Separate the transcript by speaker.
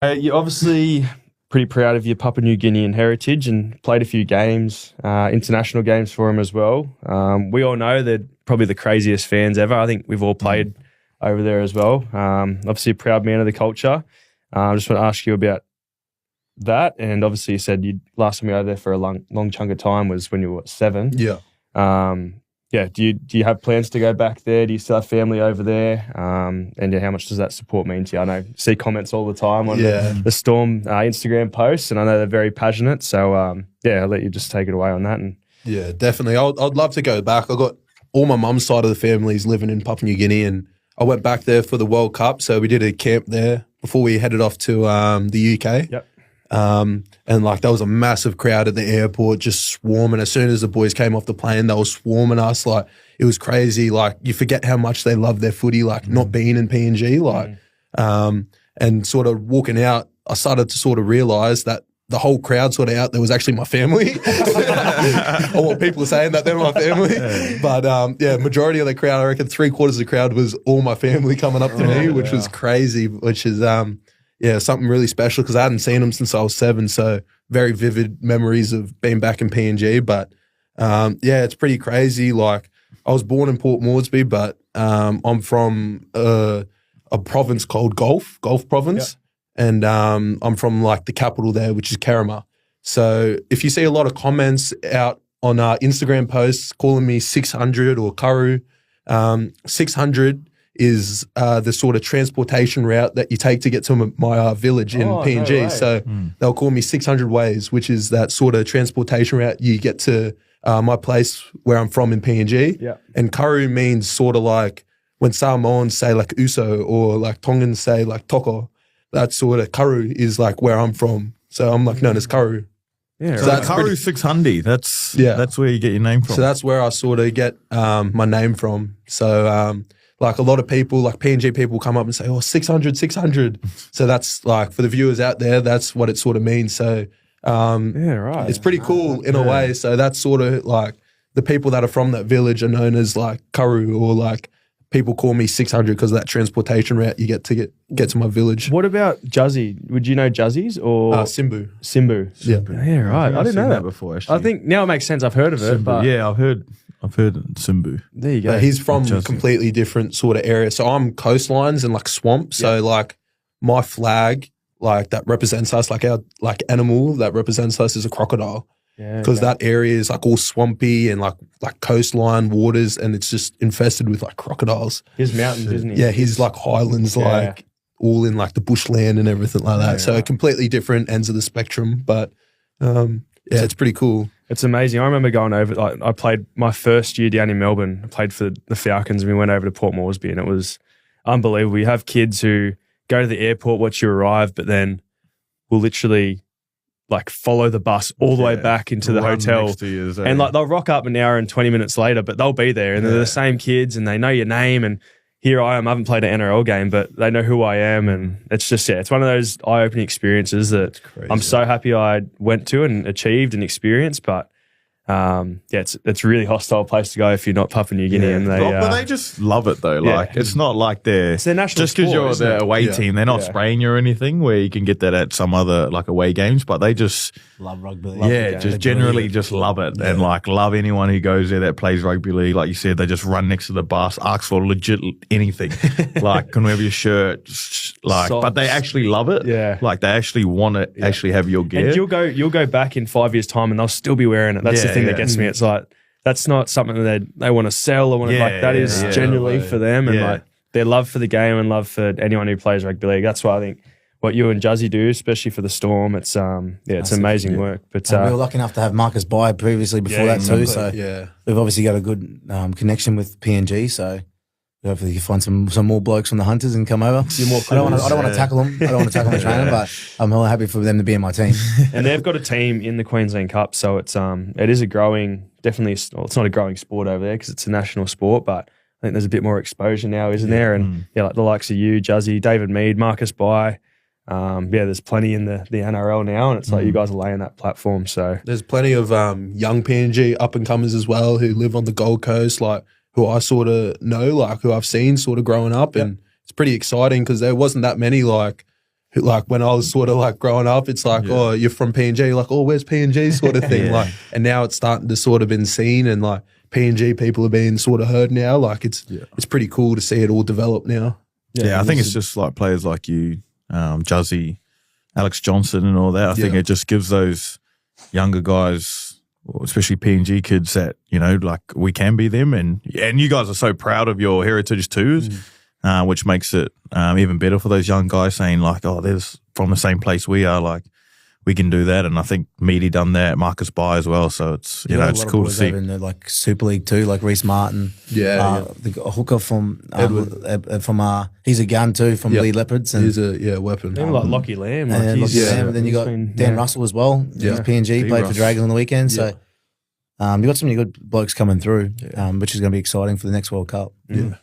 Speaker 1: You're obviously pretty proud of your Papua New Guinean heritage and played a few games, international games for him as well. We all know they're probably the craziest fans ever. I think we've all played over there as well. Obviously a proud man of the culture. I just want to ask you about that. And obviously you said you last time you were over there for a long chunk of time was when you were, what, 7?
Speaker 2: Yeah.
Speaker 1: Do you have plans to go back there? Do you still have family over there? And how much does that support mean to you? I know you see comments all the time on the Storm Instagram posts, and I know they're very passionate. So I'll let you just take it away on that. And
Speaker 2: yeah, definitely. I'd love to go back. I got all my mum's side of the families living in Papua New Guinea, and I went back there for the World Cup. So we did a camp there before we headed off to the UK.
Speaker 1: Yep.
Speaker 2: And like there was a massive crowd at the airport just swarming. As soon as the boys came off the plane, they were swarming us. Like it was crazy. Like you forget how much they love their footy, like not being in PNG. And sort of walking out, I started to sort of realise that the whole crowd sort of out there was actually my family. I want people saying that they're my family. But majority of the crowd, I reckon 3/4 of the crowd was all my family coming up to me, which was crazy, which is something really special because I hadn't seen them since I was 7. So very vivid memories of being back in PNG. But it's pretty crazy. Like I was born in Port Moresby, but I'm from a province called Gulf Province. Yep. And I'm from like the capital there, which is Kerema. So if you see a lot of comments out on Instagram posts calling me 600 or Karu, 600 is the sort of transportation route that you take to get to my village in PNG. No, so they'll call me 600 ways, which is that sort of transportation route you get to my place where I'm from in PNG.
Speaker 1: Yeah.
Speaker 2: And Karu means sort of like when Samoans say like Uso or like Tongans say like Toko, that sort of Karu is like where I'm from. So I'm like known as Karu.
Speaker 3: Yeah, so that's Karu 600. That's where you get your name from.
Speaker 2: So that's where I sort of get my name from. So like a lot of people, like PNG people come up and say, 600. So that's like, for the viewers out there, that's what it sort of means. So it's pretty cool in a way. So that's sort of like the people that are from that village are known as like Karu, or like people call me 600 because of that transportation route you get to get to my village.
Speaker 1: What about Juzzy? Would you know Juzzies or
Speaker 2: Simbu?
Speaker 1: Simbu.
Speaker 2: Yeah,
Speaker 1: right. I didn't know that
Speaker 3: before. Actually,
Speaker 1: I think now it makes sense. I've heard of it. But
Speaker 3: I've heard Simbu.
Speaker 1: There you go.
Speaker 2: He's from a completely different sort of area. So I'm coastlines and like swamp. So like my flag, like that represents us, like our like animal that represents us is a crocodile.
Speaker 1: Yeah,
Speaker 2: because that area is like all swampy and like coastline waters, and it's just infested with like crocodiles.
Speaker 1: He's mountains, isn't he?
Speaker 2: Yeah, he's like highlands, like all in like the bushland and everything like that. So completely different ends of the spectrum, but it's pretty cool.
Speaker 1: It's amazing. I remember going over, like, I played my first year down in Melbourne. I played for the Falcons, and we went over to Port Moresby, and it was unbelievable. You have kids who go to the airport, watch you arrive, but then will literally like follow the bus all the way back into the hotel. And like they'll rock up an hour and 20 minutes later, but they'll be there, and they're the same kids, and they know your name, and here I am. I haven't played an NRL game, but they know who I am, and it's just it's one of those eye-opening experiences that I'm so happy I went to and achieved and experienced. But it's a really hostile place to go if you're not Papua New Guinea, and
Speaker 3: but they just love it though. Like it's not like it's their
Speaker 1: national
Speaker 3: just because you're the away team, they're not spraying you or anything. Where you can get that at some other like away games, but they just
Speaker 4: love rugby league.
Speaker 3: Just generally just love it, and like love anyone who goes there that plays rugby league. Like you said, they just run next to the bus, ask for legit anything, like can we have your shirt, like, but they actually love it.
Speaker 1: Yeah,
Speaker 3: like they actually want to actually have your gear.
Speaker 1: And you'll go back in 5 years' time, and they'll still be wearing it. That's the thing that gets me. It's like that's not something that they want to sell or want to like. That is genuinely for them, and like their love for the game and love for anyone who plays rugby league. That's why I think what you and Juzzy do, especially for the Storm, it's it's amazing work. But
Speaker 4: we were lucky enough to have Marcus Bai previously before that too. So we've obviously got a good connection with PNG. So hopefully you find some more blokes from the Hunters and come over. I don't want to tackle them. I don't want to tackle the trainer, but I'm really happy for them to be in my team.
Speaker 1: And they've got a team in the Queensland Cup, so it is a growing, definitely. Well, it's not a growing sport over there because it's a national sport, but I think there's a bit more exposure now, isn't there? And like the likes of you, Juzzy, David Mead, Marcus Bai. There's plenty in the NRL now, and it's like you guys are laying that platform. So
Speaker 2: there's plenty of young PNG up and comers as well who live on the Gold Coast, like who I sort of know, like who I've seen sort of growing up, and it's pretty exciting because there wasn't that many like like when I was sort of like growing up, it's like, oh, you're from PNG, like, oh, where's PNG sort of thing. Like, and now it's starting to sort of been seen, and like PNG people are being sort of heard now. Like it's pretty cool to see it all develop now.
Speaker 3: Yeah, I think it's just like players like you, Juzzy, Alex Johnson and all that. I think it just gives those younger guys, especially PNG kids, that, you know, like we can be them. And you guys are so proud of your heritage too, which makes it even better for those young guys, saying like, oh, there's from the same place we are, like we can do that. And I think Meaty done that, Marcus Bai as well. So it's, you know, it's cool to see.
Speaker 4: In the like Super League too, like Reece Martin. The hooker from he's a gun too from Lead Leopards. And
Speaker 2: he's a weapon.
Speaker 1: Even like Lockie Lamb. Like
Speaker 4: and then you got Dan Russell as well. He's PNG, played for Dragons on the weekend. So you got so many good blokes coming through, which is going to be exciting for the next World Cup.
Speaker 2: Yeah.